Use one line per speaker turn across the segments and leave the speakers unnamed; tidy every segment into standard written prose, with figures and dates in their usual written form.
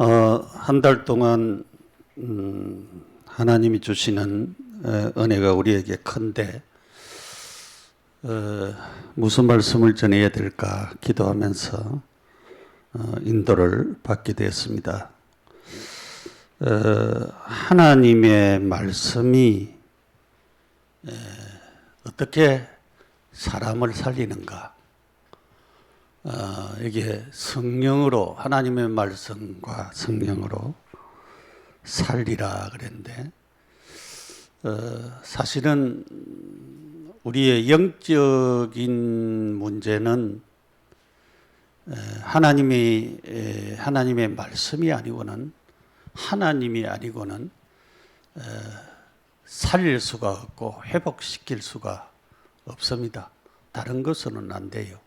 한 달 동안 하나님이 주시는 은혜가 우리에게 큰데 무슨 말씀을 전해야 될까 기도하면서 인도를 받게 되었습니다. 하나님의 말씀이 어떻게 사람을 살리는가? 이게 성령으로, 하나님의 말씀과 성령으로 살리라 그랬는데, 사실은 우리의 영적인 문제는 하나님의 말씀이 아니고는, 하나님이 아니고는 살릴 수가 없고 회복시킬 수가 없습니다. 다른 것은 안 돼요.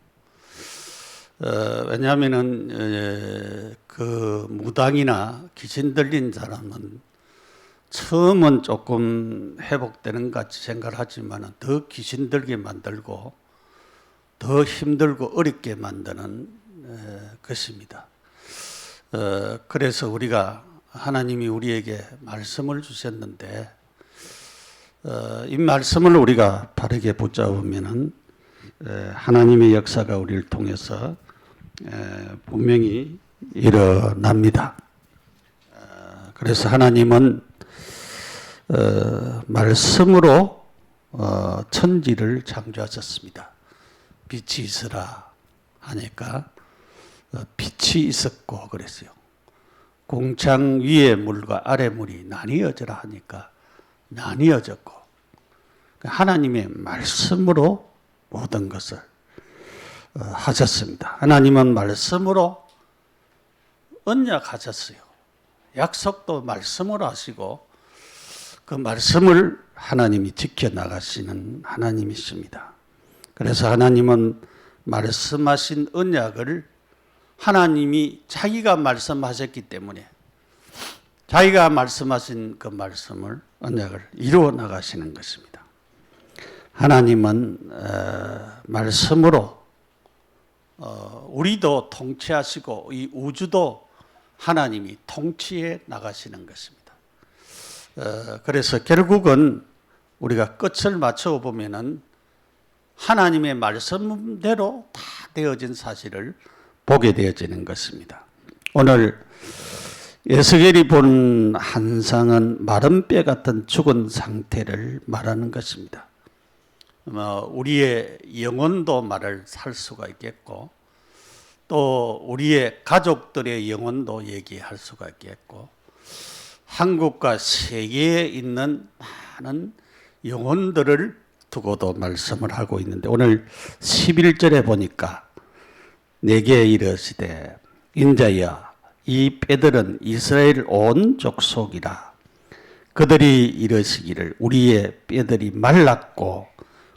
왜냐하면은 그 무당이나 귀신 들린 사람은 처음은 조금 회복되는 것 같이 생각을 하지만 더 귀신 들게 만들고 더 힘들고 어렵게 만드는 것입니다. 그래서 우리가 하나님이 우리에게 말씀을 주셨는데 이 말씀을 우리가 바르게 붙잡으면은 하나님의 역사가 우리를 통해서 분명히 일어납니다. 그래서 하나님은 말씀으로 천지를 창조하셨습니다. 빛이 있으라 하니까 빛이 있었고 그랬어요. 공창 위의 물과 아래 물이 나뉘어져라 하니까 나뉘어졌고, 하나님의 말씀으로 모든 것을 하셨습니다. 하나님은 말씀으로 언약하셨어요. 약속도 말씀으로 하시고 그 말씀을 하나님이 지켜나가시는 하나님이십니다. 그래서 하나님은 말씀하신 언약을 하나님이 자기가 말씀하셨기 때문에 자기가 말씀하신 그 말씀을, 언약을 이루어 나가시는 것입니다. 하나님은 말씀으로 우리도 통치하시고 이 우주도 하나님이 통치해 나가시는 것입니다. 그래서 결국은 우리가 끝을 맞춰 보면은 하나님의 말씀대로 다 되어진 사실을 보게 되어지는 것입니다. 오늘 에스겔이 본 환상은 마른 뼈 같은 죽은 상태를 말하는 것입니다. 우리의 영혼도 말을 살 수가 있겠고, 또 우리의 가족들의 영혼도 얘기할 수가 있겠고, 한국과 세계에 있는 많은 영혼들을 두고도 말씀을 하고 있는데, 오늘 11절에 보니까 내게 이르시되 인자여 이 뼈들은 이스라엘 온 족속이라. 그들이 이르시기를 우리의 뼈들이 말랐고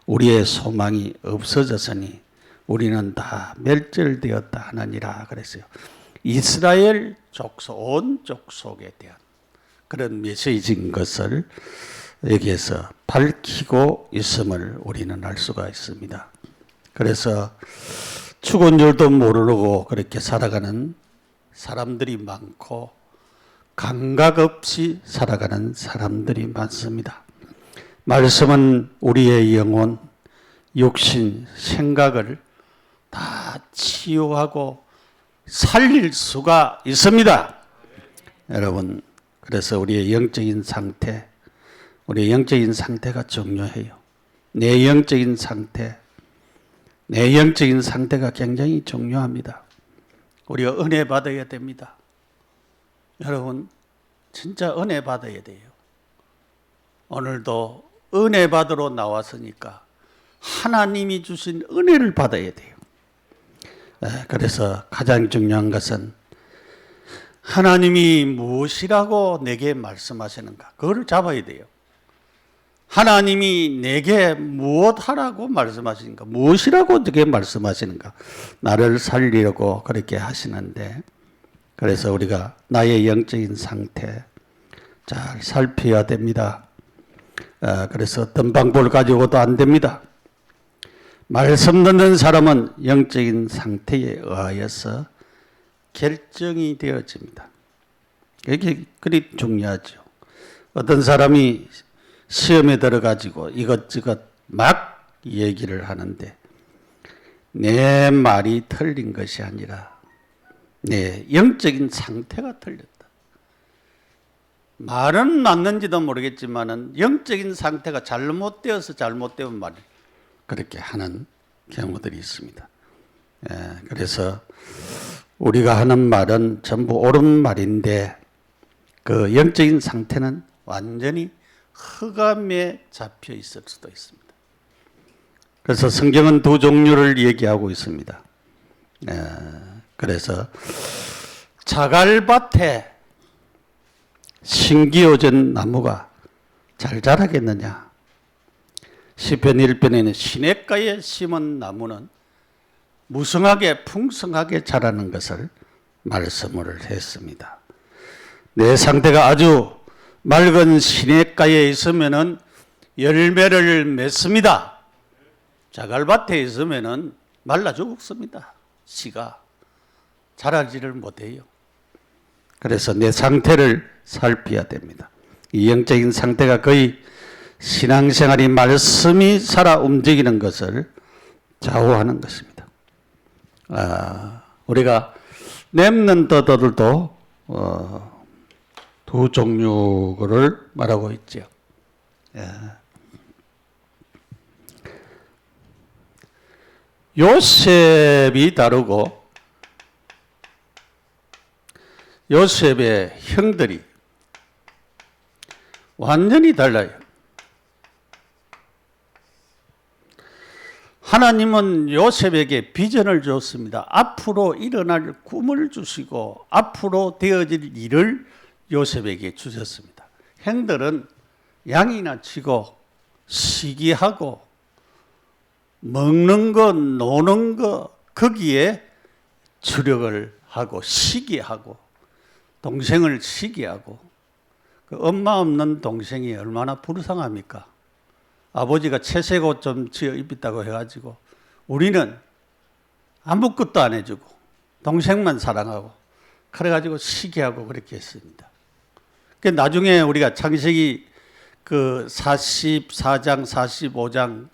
우리의 소망이 없어졌으니 우리는 다 멸절되었다 하느니라 그랬어요. 이스라엘 족속, 온 족속에 대한 그런 메시지인 것을 여기에서 밝히고 있음을 우리는 알 수가 있습니다. 그래서 죽은 줄도 모르고 그렇게 살아가는 사람들이 많고 감각 없이 살아가는 사람들이 많습니다. 말씀은 우리의 영혼, 육신, 생각을 다 치유하고 살릴 수가 있습니다. 여러분, 그래서 우리의 영적인 상태, 우리의 영적인 상태가 중요해요. 내 영적인 상태가 굉장히 중요합니다. 우리가 은혜 받아야 됩니다. 여러분, 진짜 은혜 받아야 돼요. 오늘도 은혜 받으러 나왔으니까 하나님이 주신 은혜를 받아야 돼요. 그래서 가장 중요한 것은 하나님이 무엇이라고 내게 말씀하시는가, 그걸 잡아야 돼요. 하나님이 내게 무엇하라고 말씀하시는가, 무엇이라고 어떻게 말씀하시는가, 나를 살리려고 그렇게 하시는데, 그래서 우리가 나의 영적인 상태 잘 살펴야 됩니다. 그래서 어떤 방법을 가지고도 안 됩니다. 말씀 듣는 사람은 영적인 상태에 의하여서 결정이 되어집니다. 이게 그리 중요하죠. 어떤 사람이 시험에 들어가지고 이것저것 막 얘기를 하는데 내 말이 틀린 것이 아니라 내 영적인 상태가 틀렸다. 말은 맞는지도 모르겠지만은 영적인 상태가 잘못되어서 잘못되면 말 그렇게 하는 경우들이 있습니다. 그래서 우리가 하는 말은 전부 옳은 말인데 그 영적인 상태는 완전히 흑암에 잡혀 있을 수도 있습니다. 그래서 성경은 두 종류를 얘기하고 있습니다. 그래서 자갈밭에 신기오전 나무가 잘 자라겠느냐? 시편 1편에는 시냇가에 심은 나무는 무성하게 풍성하게 자라는 것을 말씀을 했습니다. 내 상태가 아주 맑은 시냇가에 있으면은 열매를 맺습니다. 자갈밭에 있으면은 말라 죽습니다. 씨가 자라지를 못해요. 그래서 내 상태를 살펴야 됩니다. 이 영적인 상태가 거의 신앙생활이 말씀이 살아 움직이는 것을 좌우하는 것입니다. 우리가 렘넌트들도 두 종류를 말하고 있죠. 요셉이 다르고 요셉의 형들이 완전히 달라요. 하나님은 요셉에게 비전을 줬습니다. 앞으로 일어날 꿈을 주시고 앞으로 되어질 일을 요셉에게 주셨습니다. 형들은 양이나 치고 시기하고 먹는 거 노는 거 거기에 주력을 하고 시기하고 동생을 시기하고 그 엄마 없는 동생이 얼마나 불쌍합니까? 아버지가 채색옷 좀 지어 입었다고 해가지고 우리는 아무것도 안 해주고 동생만 사랑하고 그래가지고 시기하고 그렇게 했습니다. 그 나중에 우리가 창세기 그 44장 45장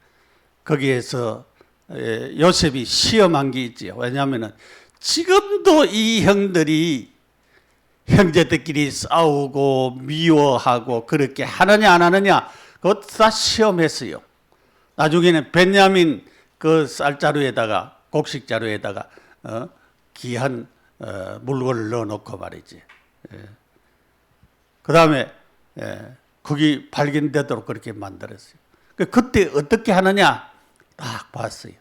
거기에서 요셉이 시험한 게 있지요. 왜냐하면은 지금도 이 형들이 형제들끼리 싸우고 미워하고 그렇게 하느냐 안 하느냐 그것 다 시험했어요. 나중에는 베냐민 그 쌀자루에다가 곡식자루에다가 귀한 물건을 넣어놓고 말이지. 그 다음에 거기 발견되도록 그렇게 만들었어요. 그때 어떻게 하느냐 딱 봤어요.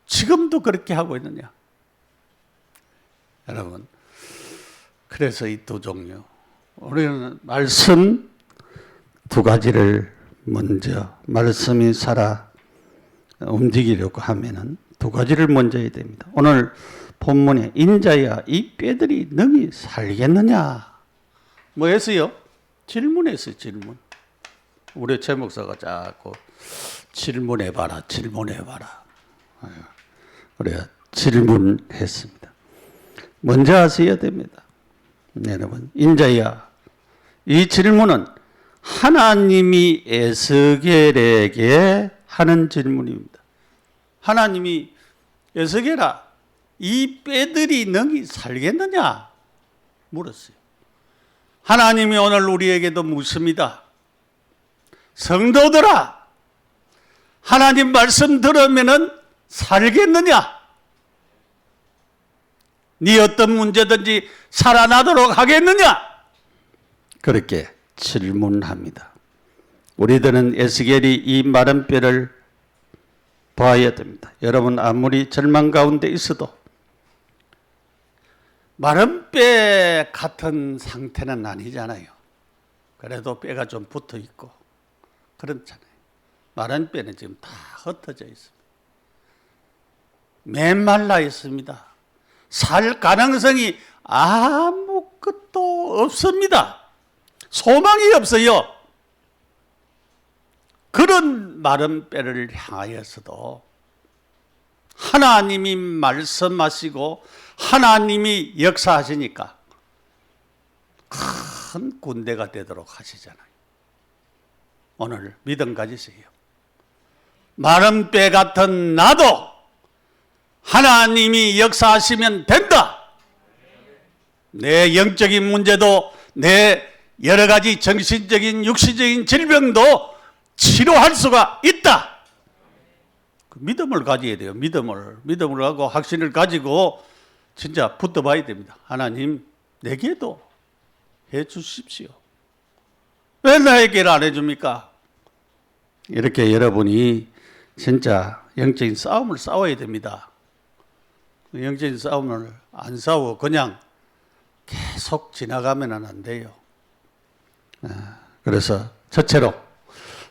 지금도 그렇게 하고 있느냐. 여러분, 그래서 이 두 종류 우리는 말씀 두 가지를 먼저 말씀이 살아 움직이려고 하면은 두 가지를 먼저 해야 됩니다. 오늘 본문에 인자야 이 뼈들이 능히 살겠느냐 뭐 했어요? 질문했어요. 질문. 우리 최 목사가 자꾸 질문해봐라 질문해봐라 우리가 질문했습니다. 먼저 하셔야 됩니다. 여러분, 인자야 이 질문은 하나님이 에스겔에게 하는 질문입니다. 하나님이 에스겔아 이 뼈들이 능히 살겠느냐 물었어요. 하나님이 오늘 우리에게도 묻습니다. 성도들아 하나님 말씀 들으면은 살겠느냐? 네 어떤 문제든지 살아나도록 하겠느냐? 그렇게 질문합니다. 우리들은 에스겔이 이 마른 뼈를 봐야 됩니다. 여러분 아무리 절망 가운데 있어도 마른 뼈 같은 상태는 아니잖아요. 그래도 뼈가 좀 붙어 있고 그렇잖아요. 마른 뼈는 지금 다 흩어져 있습니다. 메말라 있습니다. 살 가능성이 아무것도 없습니다. 소망이 없어요. 그런 마른 뼈를 향하여서도 하나님이 말씀하시고 하나님이 역사하시니까 큰 군대가 되도록 하시잖아요. 오늘 믿음 가지세요. 마른 뼈 같은 나도 하나님이 역사하시면 된다. 내 영적인 문제도, 내 여러 가지 정신적인 육신적인 질병도 치료할 수가 있다. 그 믿음을 가져야 돼요. 믿음을 하고 확신을 가지고 진짜 붙어봐야 됩니다. 하나님, 내게도 해 주십시오. 왜 나에게를 안 해줍니까? 이렇게 여러분이 진짜 영적인 싸움을 싸워야 됩니다. 영적인 싸움을 안 싸우고 그냥 계속 지나가면 안 돼요. 그래서 첫째로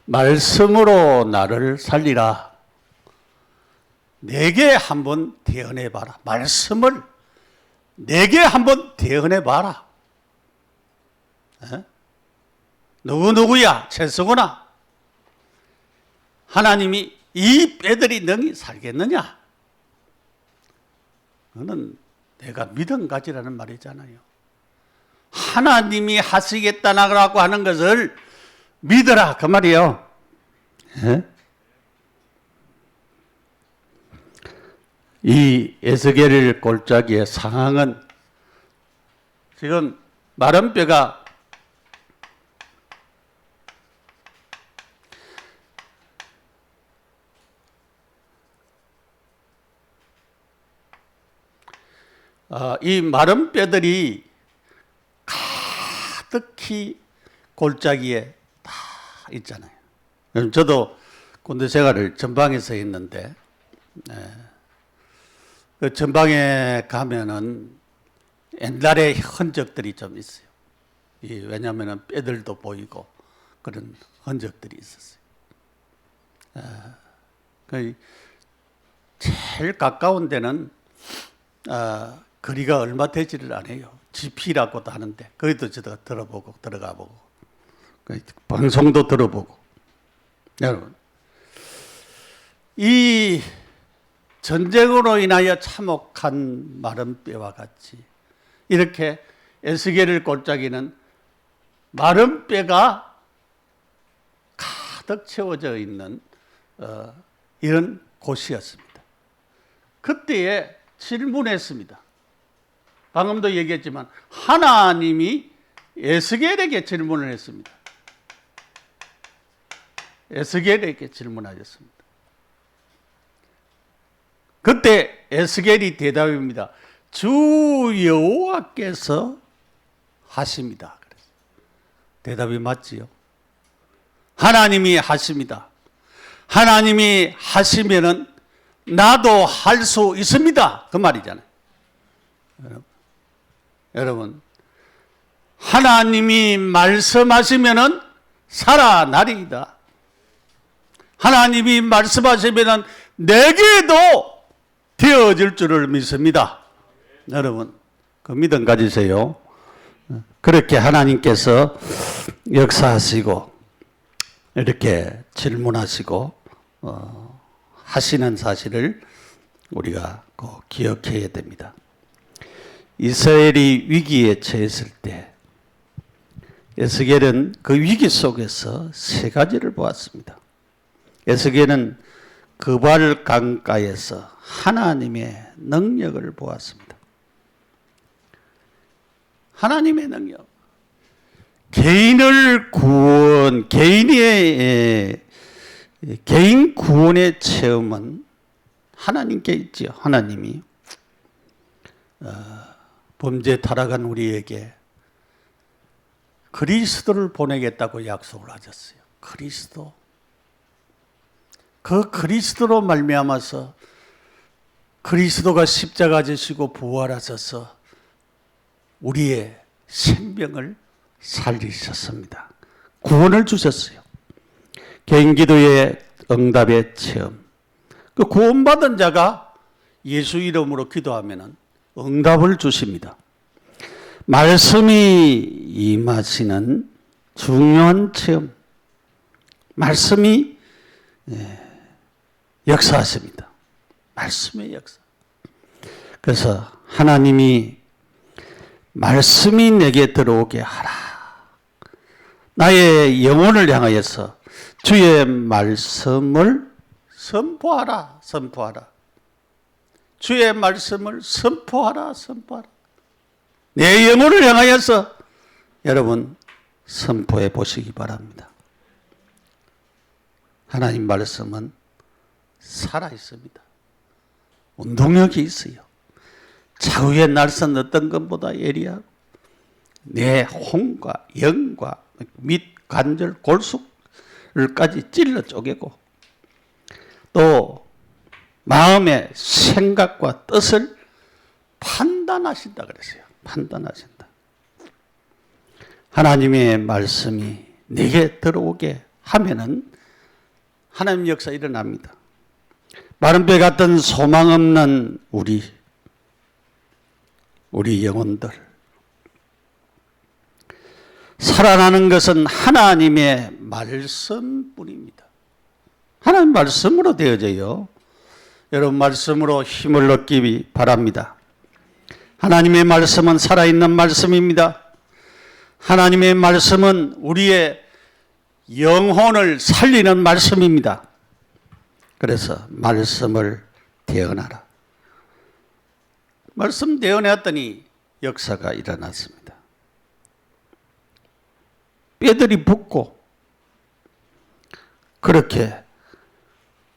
말씀으로 나를 살리라. 내게 한번 대언해봐라. 말씀을 내게 한번 대언해봐라. 누구누구야? 최승훈아. 하나님이 이 뼈들이 능히 살겠느냐? 그거는 내가 믿음 가지라는 말이잖아요. 하나님이 하시겠다라고 하는 것을 믿어라 그 말이에요. 이 에스겔 골짜기의 상황은 지금 마른 뼈가 이 마른 뼈들이 가득히 골짜기에 다 있잖아요. 저도 군대 생활을 전방에서 했는데 그 전방에 가면은 옛날의 흔적들이 좀 있어요. 왜냐하면 뼈들도 보이고 그런 흔적들이 있었어요. 제일 가까운 데는 거리가 얼마 되지를 않아요. GP라고도 하는데 거기도 제가 들어보고 들어가 보고 방송도 들어보고. 여러분, 이 전쟁으로 인하여 참혹한 마른 뼈와 같이 이렇게 에스겔 골짜기는 마른 뼈가 가득 채워져 있는 이런 곳이었습니다. 그때에 질문했습니다. 방금도 얘기했지만 하나님이 에스겔에게 질문을 했습니다. 에스겔에게 질문하셨습니다. 그때 에스겔이 대답입니다. 주 여호와께서 하십니다. 그래서 대답이 맞지요. 하나님이 하십니다. 하나님이 하시면은 나도 할 수 있습니다. 그 말이잖아요. 여러분, 하나님이 말씀하시면은 살아나리이다. 하나님이 말씀하시면은 내게도 되어질 줄을 믿습니다. 여러분, 그 믿음 가지세요. 그렇게 하나님께서 역사하시고 이렇게 질문하시고 하시는 사실을 우리가 꼭 기억해야 됩니다. 이스라엘이 위기에 처했을 때 에스겔은 그 위기 속에서 세 가지를 보았습니다. 에스겔은 그발 강가에서 하나님의 능력을 보았습니다. 하나님의 능력. 개인을 구원, 개인 구원의 체험은 하나님께 있지요. 하나님이 범죄 타락한 우리에게 그리스도를 보내겠다고 약속을 하셨어요. 그리스도. 그 그리스도로 말미암아서 그리스도가 십자가 지시고 부활하셔서 우리의 생명을 살리셨습니다. 구원을 주셨어요. 개인 기도의 응답의 체험. 그 구원받은 자가 예수 이름으로 기도하면 응답을 주십니다. 말씀이 임하시는 중요한 체험. 말씀이 역사하십니다. 말씀의 역사. 그래서 하나님이 말씀이 내게 들어오게 하라. 나의 영혼을 향하여서 주의 말씀을 선포하라, 선포하라. 주의 말씀을 선포하라, 선포하라. 내 영혼을 향하여서 여러분 선포해 보시기 바랍니다. 하나님 말씀은 살아 있습니다. 운동력이 있어요. 좌우의 날선 어떤 것보다 예리하고 내 혼과 영과 및 관절 골수까지 찔러 쪼개고 또 마음의 생각과 뜻을 판단하신다 그랬어요. 판단하신다. 하나님의 말씀이 내게 들어오게 하면은 하나님 역사 일어납니다. 마른 뼈 같은 소망 없는 우리 영혼들, 살아나는 것은 하나님의 말씀뿐입니다. 하나님 말씀으로 되어져요. 여러분 말씀으로 힘을 얻기 바랍니다. 하나님의 말씀은 살아있는 말씀입니다. 하나님의 말씀은 우리의 영혼을 살리는 말씀입니다. 그래서 말씀을 대언하라. 말씀 대언했더니 역사가 일어났습니다. 뼈들이 붙고 그렇게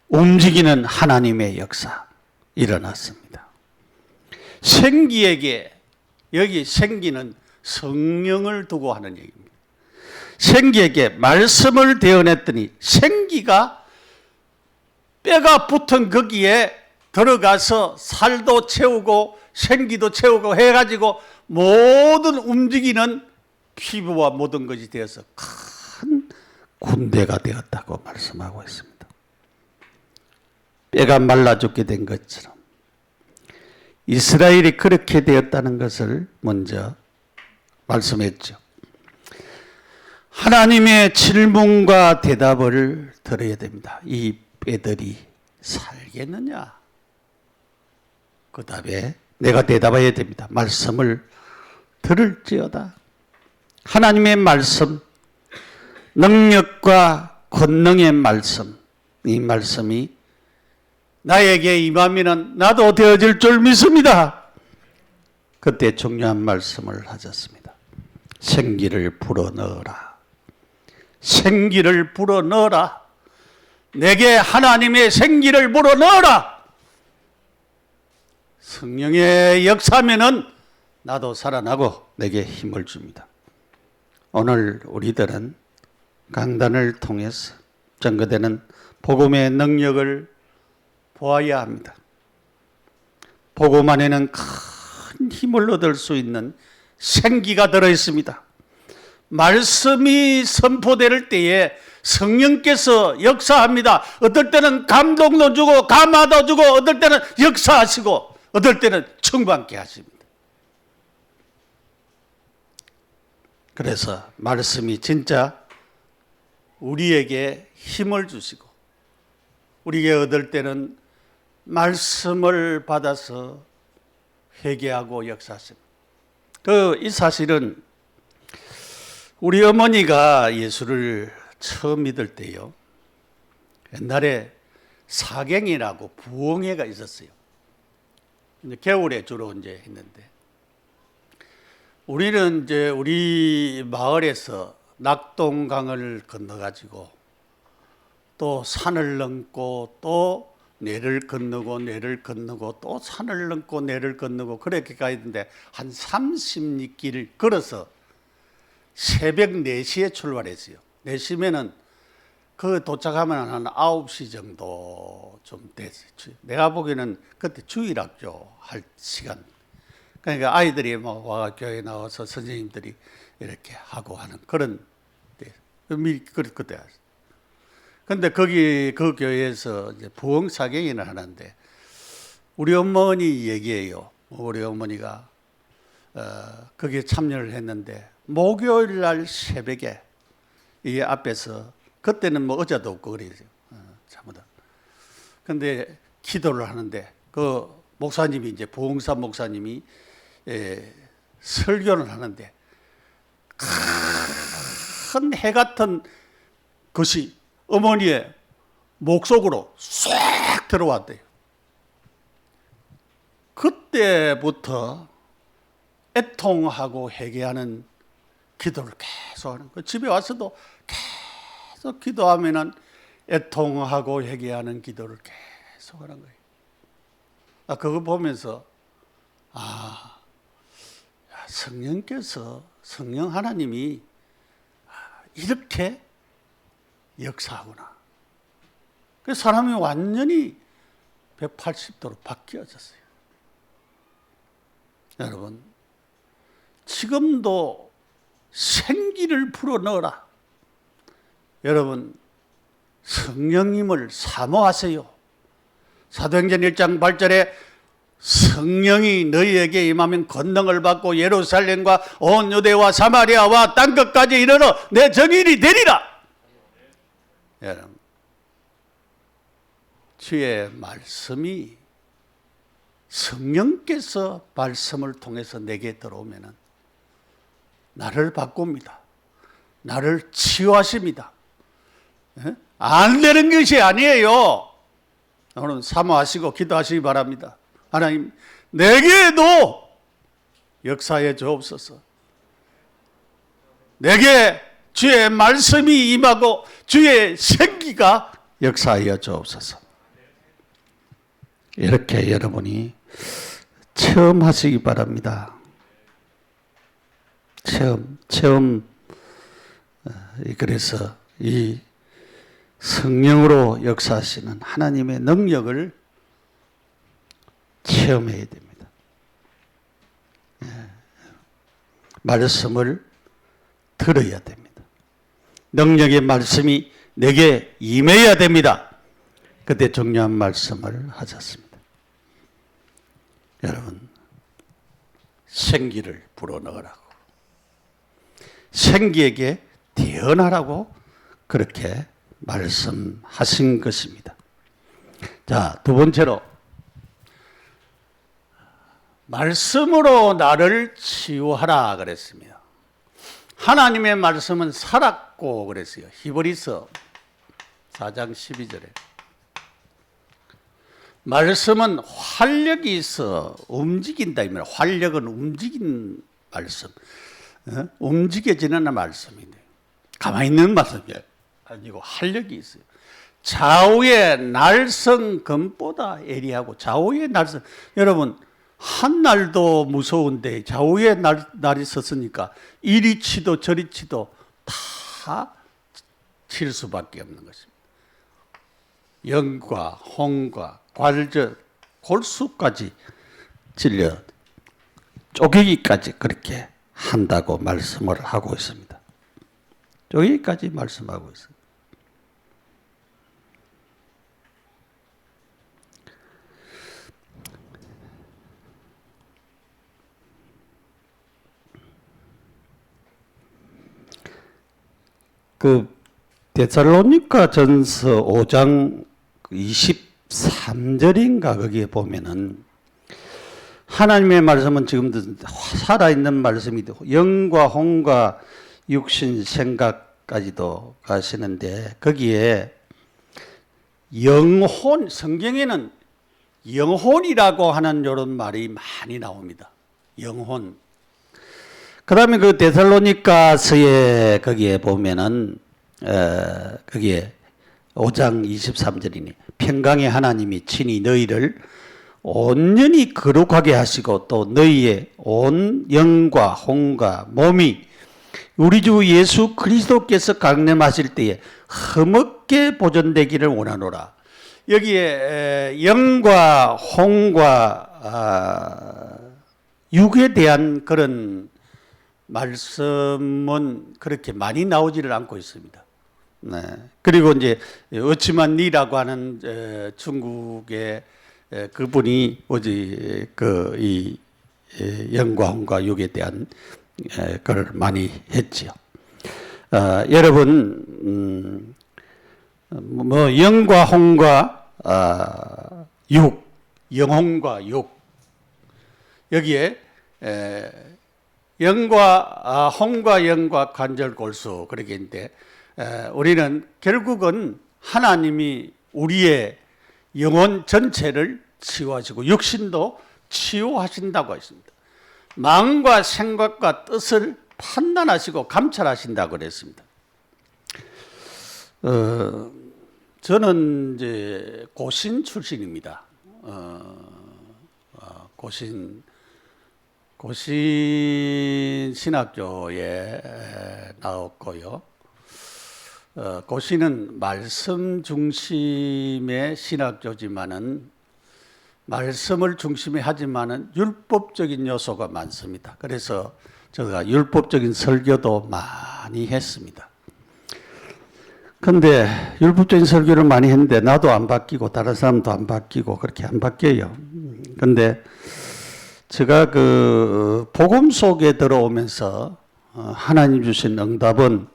움직이는 하나님의 역사 일어났습니다. 생기에게 여기 생기는 성령을 두고 하는 얘기입니다. 생기에게 말씀을 대언했더니 생기가 뼈가 붙은 거기에 들어가서 살도 채우고 생기도 채우고 해가지고 모든 움직이는 피부와 모든 것이 되어서 큰 군대가 되었다고 말씀하고 있습니다. 뼈가 말라 죽게 된 것처럼 이스라엘이 그렇게 되었다는 것을 먼저 말씀했죠. 하나님의 질문과 대답을 들어야 됩니다. 이 뼈들이 살겠느냐? 그 답에 내가 대답해야 됩니다. 말씀을 들을지어다. 하나님의 말씀, 능력과 권능의 말씀, 이 말씀이 나에게 임하면 나도 되어질 줄 믿습니다. 그때 중요한 말씀을 하셨습니다. 생기를 불어넣어라. 생기를 불어넣어라. 내게 하나님의 생기를 불어넣어라. 성령의 역사면은 나도 살아나고 내게 힘을 줍니다. 오늘 우리들은 강단을 통해서 증거되는 복음의 능력을 보아야 합니다. 복음 안에는 큰 힘을 얻을 수 있는 생기가 들어있습니다. 말씀이 선포될 때에 성령께서 역사합니다. 어떨 때는 감동도 주고 감화도 주고 어떨 때는 역사하시고 어떨 때는 충만케 하십니다. 그래서 말씀이 진짜 우리에게 힘을 주시고 우리에게 얻을 때는 말씀을 받아서 회개하고 역사하십니다. 이 사실은 우리 어머니가 예수를 처음 믿을 때요. 옛날에 사경이라고 부흥회가 있었어요. 겨울에 주로 이제 했는데 우리는 이제 우리 마을에서 낙동강을 건너가지고 또 산을 넘고 또 내를 건너고 또 산을 넘고 내를 건너고 그렇게 가야 되는데 한 30리 걸어서 새벽 4시에 출발했어요. 4시면은 그 도착하면 한 9시 정도 좀 됐어요. 내가 보기에는 그때 주일학교 할 시간. 그러니까 아이들이 뭐 와 교회 나와서 선생님들이 이렇게 하고 하는 그런 때. 그때 왔어요. 근데 그 교회에서 이제 부흥사경회를 하는데 우리 어머니 얘기해요. 우리 어머니가 거기에 참여를 했는데 목요일 날 새벽에 이 앞에서 그때는 뭐 의자도 없고 그랬어요. 잘못. 근데 기도를 하는데 그 목사님이 이제 부흥사 목사님이 설교를 하는데 큰 해 같은 것이 어머니의 목 속으로 쏙 들어왔대요. 그때부터 애통하고 회개하는 기도를 계속 하는 거예요. 집에 와서도 계속 기도하면은 애통하고 회개하는 기도를 계속 하는 거예요. 그거 보면서 성령 하나님이 이렇게 역사하구나. 그 사람이 완전히 180도로 바뀌어졌어요. 여러분, 지금도 생기를 불어넣어라. 여러분, 성령님을 사모하세요. 사도행전 1장 8절에 성령이 너희에게 임하면 권능을 받고 예루살렘과 온 유대와 사마리아와 땅끝까지 이르러 내 증인이 되리라. 여러분, 주의 말씀이 성령께서 말씀을 통해서 내게 들어오면 나를 바꿉니다. 나를 치유하십니다. 안 되는 것이 아니에요. 오늘 사모하시고 기도하시기 바랍니다. 하나님, 내게도 역사해 주옵소서. 내게 주의 말씀이 임하고 주의 생기가 역사하여 주옵소서. 이렇게 여러분이 체험하시기 바랍니다. 체험. 그래서 이 성령으로 역사하시는 하나님의 능력을 체험해야 됩니다. 말씀을 들어야 됩니다. 능력의 말씀이 내게 임해야 됩니다. 그때 중요한 말씀을 하셨습니다. 여러분, 생기를 불어넣으라고, 생기에게 태어나라고 그렇게 말씀하신 것입니다. 자, 두 번째로 말씀으로 나를 치유하라 그랬습니다. 하나님의 말씀은 살았고 그랬어요. 히브리서 4장 12절에 말씀은 활력이 있어 움직인다. 활력은 움직인 말씀, 움직여지는 말씀인데 가만히 있는 말씀이 아니고 활력이 있어요. 좌우의 날성 금보다 예리하고, 좌우의 날성, 여러분 한 날도 무서운데 좌우의 날이 섰으니까 이리 치도 저리 치도 다 칠 수밖에 없는 것입니다. 영과 홍과 괄절, 골수까지 찔려 쪼개기까지 그렇게 한다고 말씀을 하고 있습니다. 쪼개기까지 말씀하고 있습니다. 그 데살로니가 전서 5장 23절인가 거기에 보면은 하나님의 말씀은 지금도 살아있는 말씀이 영과 홍과 육신 생각까지도 가시는데 거기에 영혼, 성경에는 영혼이라고 하는 이런 말이 많이 나옵니다. 영혼. 그 다음에 그 데살로니가서에 거기에 보면은 거기에 5장 23절이니 평강의 하나님이 친히 너희를 온전히 거룩하게 하시고 또 너희의 온 영과 혼과 몸이 우리 주 예수 그리스도께서 강림하실 때에 흠없게 보존되기를 원하노라. 여기에 영과 혼과 육에 대한 그런 말씀은 그렇게 많이 나오지를 않고 있습니다. 네. 그리고 이제 어치만 니라고 하는 중국의 그분이 오직 이 영과 혼과 육에 대한 걸 많이 했지요. 여러분 뭐 영과 혼과 육, 영혼과 육 여기에 홍과 영과 관절 골수 그렇게 있는데 우리는 결국은 하나님이 우리의 영혼 전체를 치유하시고 육신도 치유하신다고 했습니다. 마음과 생각과 뜻을 판단하시고 감찰하신다고 그랬습니다. 저는 이제 고신 출신입니다. 고신 신학교에 나왔고요. 고신은 말씀 중심의 신학교지만은 말씀을 중심에 하지만은 율법적인 요소가 많습니다. 그래서 제가 율법적인 설교도 많이 했습니다. 근데 율법적인 설교를 많이 했는데 나도 안 바뀌고 다른 사람도 안 바뀌고 그렇게 안 바뀌어요. 근데 제가 그 복음 속에 들어오면서 하나님 주신 응답은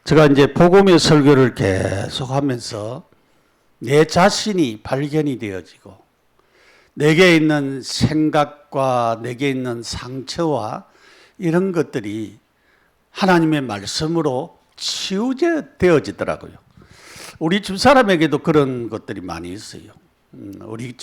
제가 이제 복음의 설교를 계속 하면서 내 자신이 발견이 되어지고 내게 있는 생각과 내게 있는 상처와 이런 것들이 하나님의 말씀으로 치유되어지더라고요. 우리 집사람에게도 그런 것들이 많이 있어요. 우리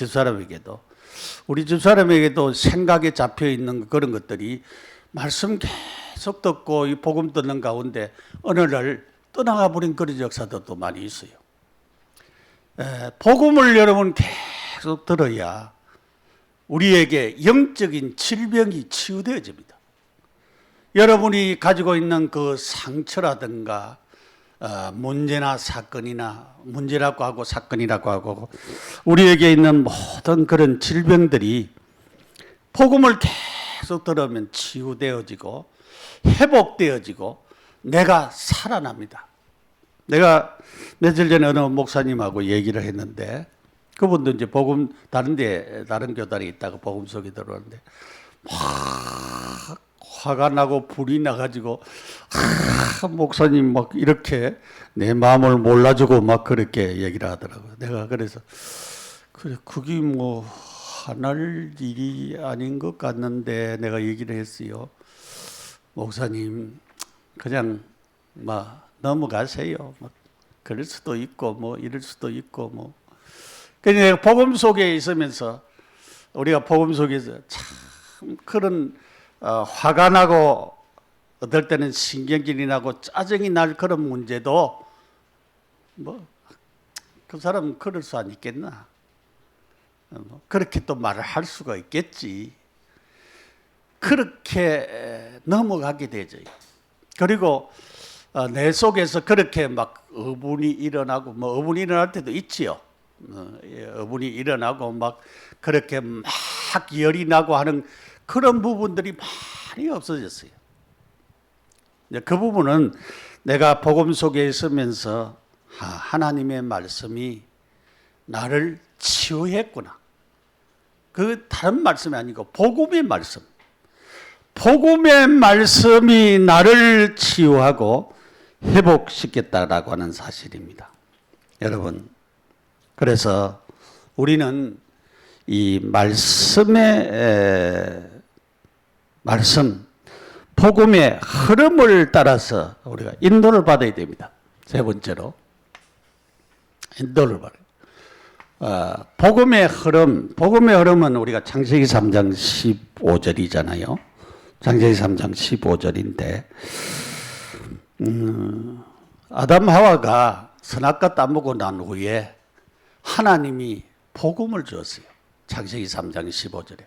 집사람에게도 생각에 잡혀 있는 그런 것들이 말씀 계속 듣고 이 복음 듣는 가운데 어느 날 떠나가 버린 그런 역사들도 많이 있어요. 복음을 여러분 계속 들어야 우리에게 영적인 질병이 치유되어집니다. 여러분이 가지고 있는 그 상처라든가 문제나 사건이나 문제라고 하고 사건이라고 하고 우리에게 있는 모든 그런 질병들이 복음을 계속 들으면 치유되어지고 회복되어지고 내가 살아납니다. 내가 며칠 전에 어느 목사님하고 얘기를 했는데 그분도 이제 복음 다른 교단에 있다가 복음 속에 들어오는데 막 화가 나고 불이 나가지고 목사님 막 이렇게 내 마음을 몰라주고 막 그렇게 얘기를 하더라고요. 내가 그래서 그래 그게 뭐 화날 일이 아닌 것 같는데 내가 얘기를 했어요. 목사님 그냥 막 넘어가세요. 막 그럴 수도 있고 뭐 이럴 수도 있고 뭐. 그러니까 복음 속에 있으면서 우리가 복음 속에서 참 그런 화가 나고 어떨 때는 신경질이 나고 짜증이 날 그런 문제도 뭐 그 사람은 그럴 수 안 있겠나? 그렇게 또 말을 할 수가 있겠지. 그렇게 넘어가게 되죠. 그리고 내 속에서 그렇게 막 어분이 일어나고 뭐 어분이 일어날 때도 있지요. 어분이 일어나고 막 그렇게 막 열이 나고 하는 그런 부분들이 많이 없어졌어요. 그 부분은 내가 복음 속에 있으면서 하나님의 말씀이 나를 치유했구나. 그 다른 말씀이 아니고 복음의 말씀. 복음의 말씀이 나를 치유하고 회복시켰다라고 하는 사실입니다. 여러분, 그래서 우리는 이 복음의 흐름을 따라서 우리가 인도를 받아야 됩니다. 세 번째로 인도를 받아요. 복음의 흐름은 우리가 창세기 3장 15절이잖아요. 창세기 3장 15절인데 아담 하와가 선악과 따먹고 난 후에 하나님이 복음을 주었어요. 창세기 3장 15절에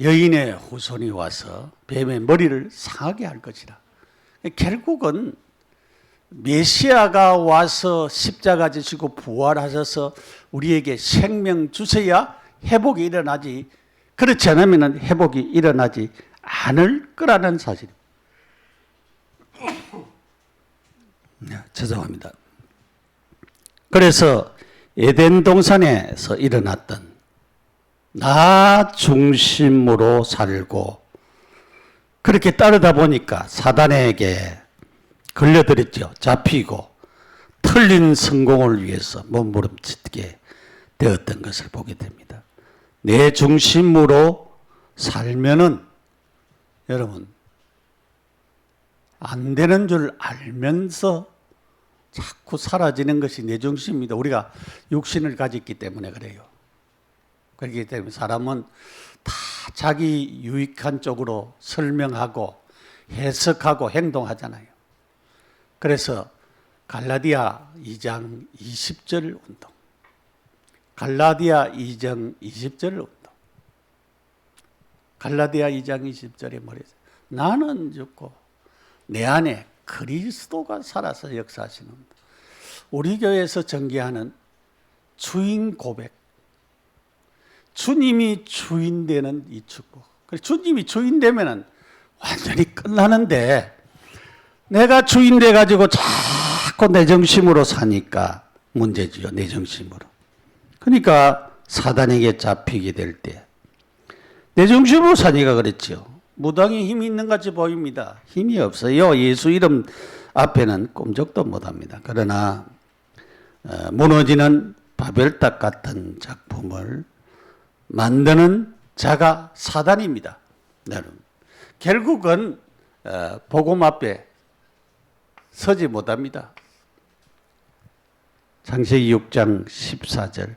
여인의 후손이 와서 뱀의 머리를 상하게 할 것이라. 결국은 메시아가 와서 십자가 지시고 부활하셔서 우리에게 생명 주셔야 회복이 일어나지, 그렇지 않으면 회복이 일어나지 않을 거라는 사실입니다. 죄송합니다. 그래서 에덴 동산에서 일어났던 나 중심으로 살고 그렇게 따르다 보니까 사단에게 걸려들었죠. 잡히고 틀린 성공을 위해서 몸부림치게 되었던 것을 보게 됩니다. 내 중심으로 살면은 여러분, 안 되는 줄 알면서 자꾸 사라지는 것이 내 중심입니다. 우리가 육신을 가졌기 때문에 그래요. 그렇기 때문에 사람은 다 자기 유익한 쪽으로 설명하고 해석하고 행동하잖아요. 그래서 갈라디아 2장 20절 운동, 갈라디아 2장 20절 운동, 갈라디아 2장 20절에 뭐랬어요? 나는 죽고 내 안에 그리스도가 살아서 역사하시는, 우리 교회에서 전개하는 주인 고백, 주님이 주인 되는 이 축복. 주님이 주인 되면은 완전히 끝나는데, 내가 주인 돼 가지고 자꾸 내 정심으로 사니까 문제지요. 내 정심으로. 그러니까 사단에게 잡히게 될 때 내 정심으로 사니까 그랬죠. 무당이 힘이 있는 같이 보입니다. 힘이 없어요. 예수 이름 앞에는 꼼짝도 못합니다. 그러나 무너지는 바벨탑 같은 작품을 만드는 자가 사단입니다. 여러분, 결국은 복음 앞에 서지 못합니다. 창세기 6장 14절,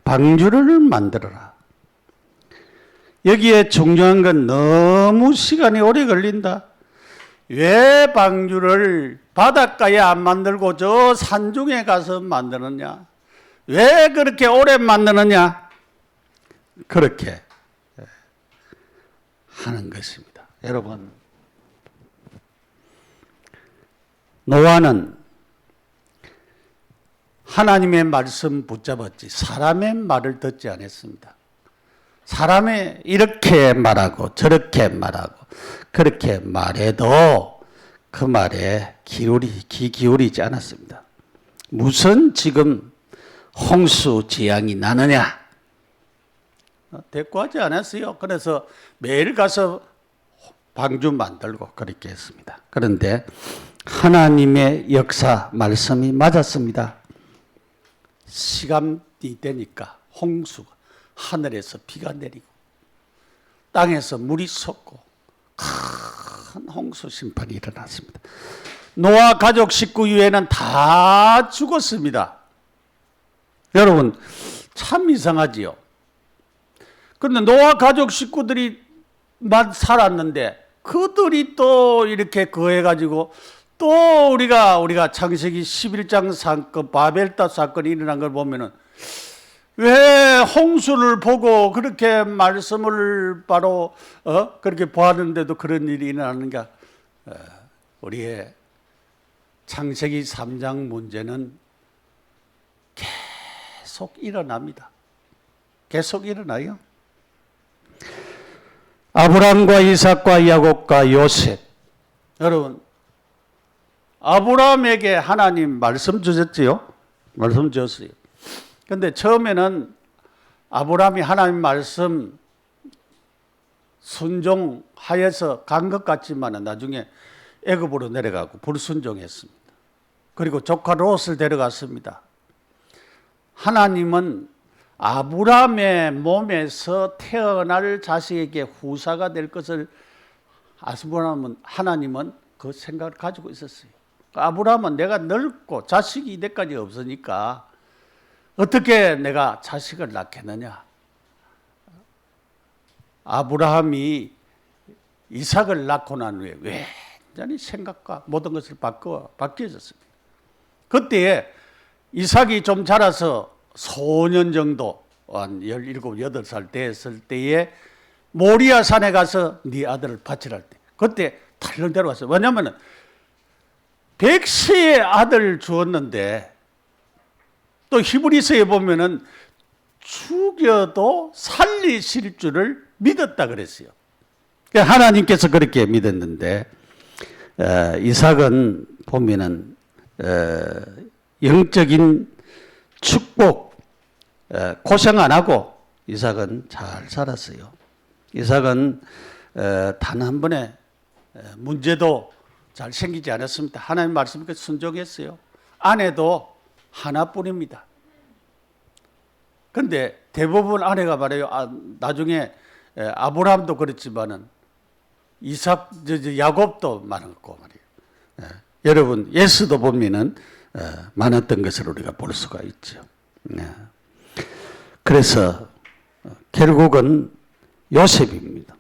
방주를 만들어라. 여기에 중요한 건 너무 시간이 오래 걸린다. 왜 방주를 바닷가에 안 만들고 저 산중에 가서 만드느냐? 왜 그렇게 오래 만드느냐? 그렇게 하는 것입니다. 여러분, 노아는 하나님의 말씀 붙잡았지 사람의 말을 듣지 않았습니다. 사람의 이렇게 말하고 저렇게 말하고 그렇게 말해도 그 말에 귀 기울이지 않았습니다. 무슨 지금 홍수 재앙이 나느냐? 대꾸하지 않았어요. 그래서 매일 가서 방주 만들고 그렇게 했습니다. 그런데 하나님의 역사 말씀이 맞았습니다. 시간이 되니까 홍수가 하늘에서 비가 내리고 땅에서 물이 솟고 큰 홍수 심판이 일어났습니다. 노아 가족 식구 이외에는 다 죽었습니다. 여러분, 참 이상하지요. 그런데 노아 가족 식구들이만 살았는데 그들이 또 이렇게 거해가지고 또 우리가 창세기 11장 사건, 바벨탑 사건이 일어난 걸 보면은 왜 홍수를 보고 그렇게 말씀을 바로 그렇게 보았는데도 그런 일이 일어나는가? 우리의 창세기 3장 문제는 계속 일어납니다. 계속 일어나요. 아브람과 이삭과 야곱과 요셉. 여러분, 아브람에게 하나님 말씀 주셨지요? 말씀 주셨어요. 근데 처음에는 아브람이 하나님 말씀 순종하여서 간 것 같지만 나중에 애굽으로 내려가고 불순종했습니다. 그리고 조카 롯을 데려갔습니다. 하나님은 아브람의 몸에서 태어날 자식에게 후사가 될 것을 아브람은 하나님은 그 생각을 가지고 있었어요. 아브람은 내가 늙고 자식이 이때까지 없으니까 어떻게 내가 자식을 낳겠느냐? 아브라함이 이삭을 낳고 난 후에 완전히 생각과 모든 것을 바뀌어졌습니다. 그때에 이삭이 좀 자라서 소년 정도 한 17, 18살 됐을 때에 모리아 산에 가서 네 아들을 바치라 때 그때 달려 데려왔어요. 왜냐하면 100세의 아들을 주었는데 또 히브리서에 보면은 죽여도 살리실 줄을 믿었다 그랬어요. 하나님께서 그렇게 믿었는데 이삭은 보면은 영적인 축복 고생 안 하고 이삭은 잘 살았어요. 이삭은 단 한 번의 문제도 잘 생기지 않았습니다. 하나님 말씀께 순종했어요. 아내도 하나뿐입니다. 그런데 대부분 아내가 말해요. 나중에 아브라함도 그렇지만은 야곱도 많았고 말이에요. 여러분 예수도 보면은 많았던 것을 우리가 볼 수가 있죠. 그래서 결국은 요셉입니다.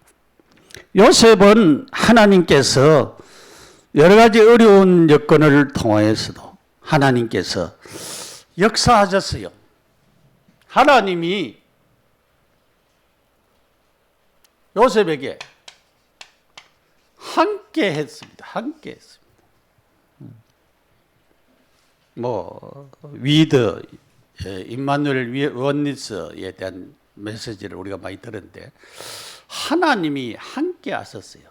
요셉은 하나님께서 여러 가지 어려운 여건을 통하여서도 하나님께서 역사하셨어요. 하나님이 요셉에게 함께 했습니다. 함께 했습니다. 위드 임마누엘 원리스에 대한 메시지를 우리가 많이 들었는데 하나님이 함께 하셨어요.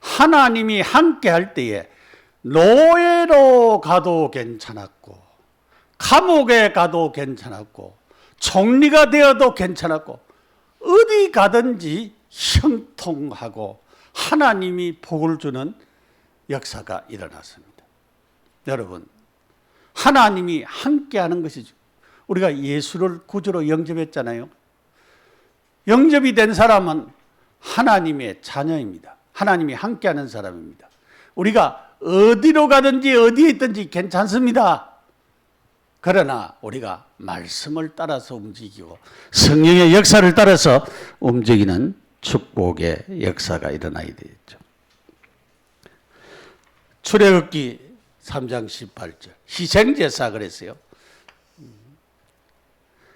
하나님이 함께 할 때에 노예로 가도 괜찮았고 감옥에 가도 괜찮았고 총리가 되어도 괜찮았고 어디 가든지 형통하고 하나님이 복을 주는 역사가 일어났습니다. 여러분 하나님이 함께하는 것이죠. 우리가 예수를 구주로 영접했잖아요. 영접이 된 사람은 하나님의 자녀입니다. 하나님이 함께하는 사람입니다. 우리가 어디로 가든지 어디에 있든지 괜찮습니다. 그러나 우리가 말씀을 따라서 움직이고 성령의 역사를 따라서 움직이는 축복의 역사가 일어나야 되겠죠. 출애굽기 3장 18절 희생제사 그랬어요.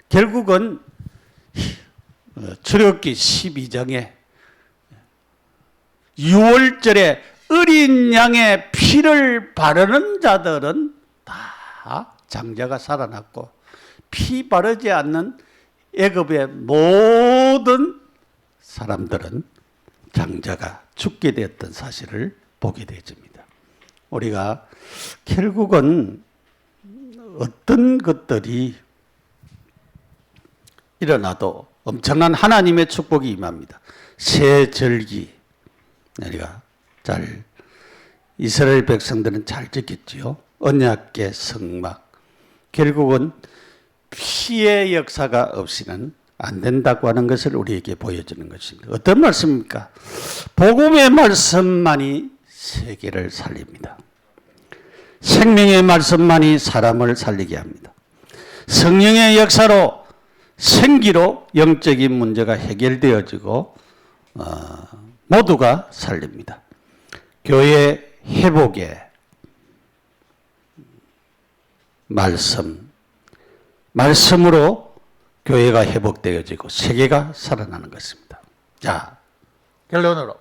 결국은 출애굽기 12장에 6월절에 어린 양의 피를 바르는 자들은 다 장자가 살아났고 피 바르지 않는 애굽의 모든 사람들은 장자가 죽게 되었던 사실을 보게 되어집니다. 우리가 결국은 어떤 것들이 일어나도 엄청난 하나님의 축복이 임합니다. 새 절기 우리가 잘 이스라엘 백성들은 잘 지켰지요. 언약궤 성막 결국은 피의 역사가 없이는 안 된다고 하는 것을 우리에게 보여주는 것입니다. 어떤 말씀입니까? 복음의 말씀만이 세계를 살립니다. 생명의 말씀만이 사람을 살리게 합니다. 성령의 역사로 생기로 영적인 문제가 해결되어지고 모두가 살립니다. 교회 회복의 말씀으로 교회가 회복되어지고 세계가 살아나는 것입니다. 자, 결론으로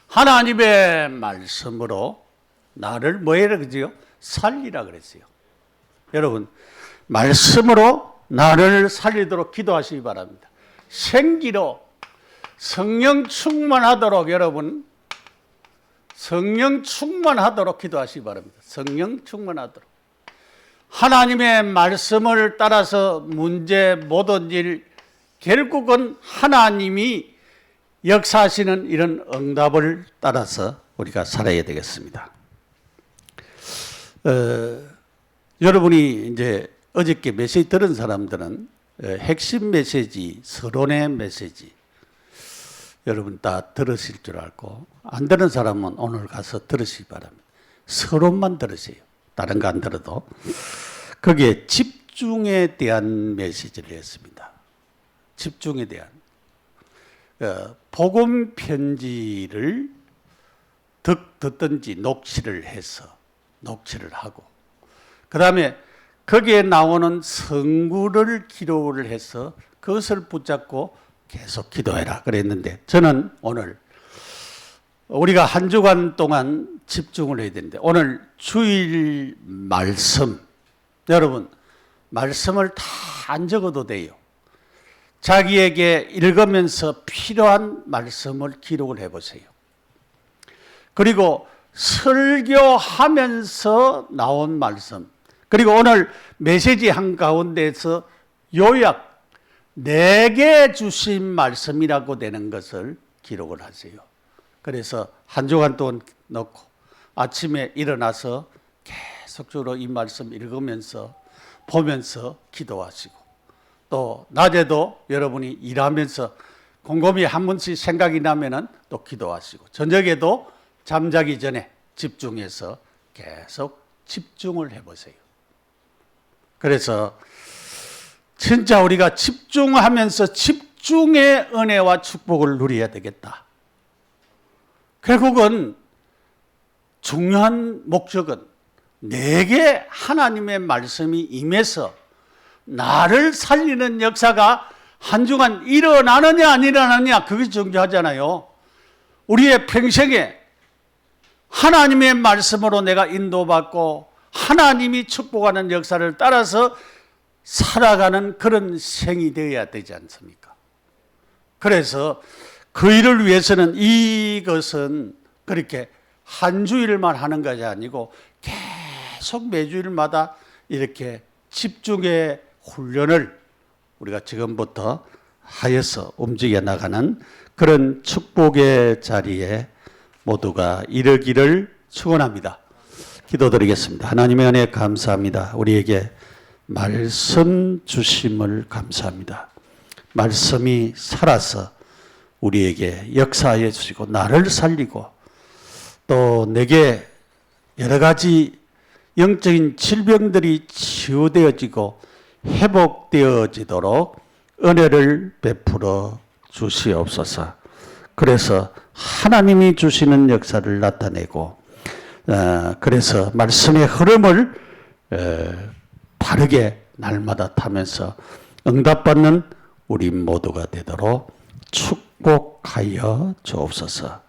하나님의 말씀으로 나를 뭐해라 그러지요? 살리라 그랬어요. 여러분 말씀으로 나를 살리도록 기도하시기 바랍니다. 생기로 성령 충만하도록 여러분 성령 충만하도록 기도하시기 바랍니다. 성령 충만하도록 하나님의 말씀을 따라서 문제 모든 일 결국은 하나님이 역사하시는 이런 응답을 따라서 우리가 살아야 되겠습니다. 여러분이 이제 어저께 메시지 들은 사람들은 핵심 메시지, 서론의 메시지 여러분 다 들으실 줄 알고 안 들은 사람은 오늘 가서 들으시기 바랍니다. 서론만 들으세요. 다른 거 안 들어도. 거기에 집중에 대한 메시지를 했습니다. 집중에 대한. 복음 편지를 듣든지 녹취를 하고 그 다음에 거기에 나오는 성구를 기록을 해서 그것을 붙잡고 계속 기도해라 그랬는데 저는 오늘 우리가 한 주간 동안 집중을 해야 되는데 오늘 주일 말씀 여러분 말씀을 다 안 적어도 돼요. 자기에게 읽으면서 필요한 말씀을 기록을 해보세요. 그리고 설교하면서 나온 말씀 그리고 오늘 메시지 한가운데서 요약 내게 주신 말씀이라고 되는 것을 기록을 하세요. 그래서 한 주간 동안 넣고 아침에 일어나서 계속적으로 이 말씀 읽으면서 보면서 기도하시고 또 낮에도 여러분이 일하면서 곰곰이 한 번씩 생각이 나면은 또 기도하시고, 저녁에도 잠자기 전에 집중해서 계속 집중을 해보세요. 그래서 진짜 우리가 집중하면서 집중의 은혜와 축복을 누려야 되겠다. 결국은 중요한 목적은 내게 하나님의 말씀이 임해서 나를 살리는 역사가 한 주간 일어나느냐 안 일어나느냐, 그게 중요하잖아요. 우리의 평생에 하나님의 말씀으로 내가 인도받고 하나님이 축복하는 역사를 따라서 살아가는 그런 생이 되어야 되지 않습니까? 그래서 그 일을 위해서는 이것은 그렇게 한 주일만 하는 것이 아니고 계속 매주일마다 이렇게 집중의 훈련을 우리가 지금부터 하여서 움직여 나가는 그런 축복의 자리에 모두가 이르기를 축원합니다. 기도드리겠습니다. 하나님의 은혜 감사합니다. 우리에게 말씀 주심을 감사합니다. 말씀이 살아서 우리에게 역사해 주시고 나를 살리고 또 내게 여러 가지 영적인 질병들이 치유되어지고 회복되어지도록 은혜를 베풀어 주시옵소서. 그래서 하나님이 주시는 역사를 나타내고 그래서 말씀의 흐름을 바르게 날마다 타면서 응답받는 우리 모두가 되도록 축복하여 주옵소서.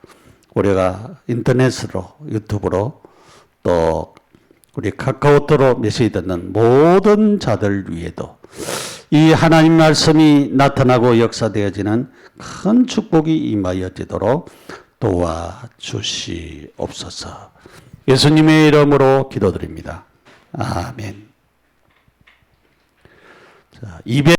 우리가 인터넷으로 유튜브로 또 우리 카카오톡으로 메시지 듣는 모든 자들 위에도 이 하나님 말씀이 나타나고 역사되어지는 큰 축복이 임하여지도록 도와주시옵소서. 예수님의 이름으로 기도드립니다. 아멘. 자,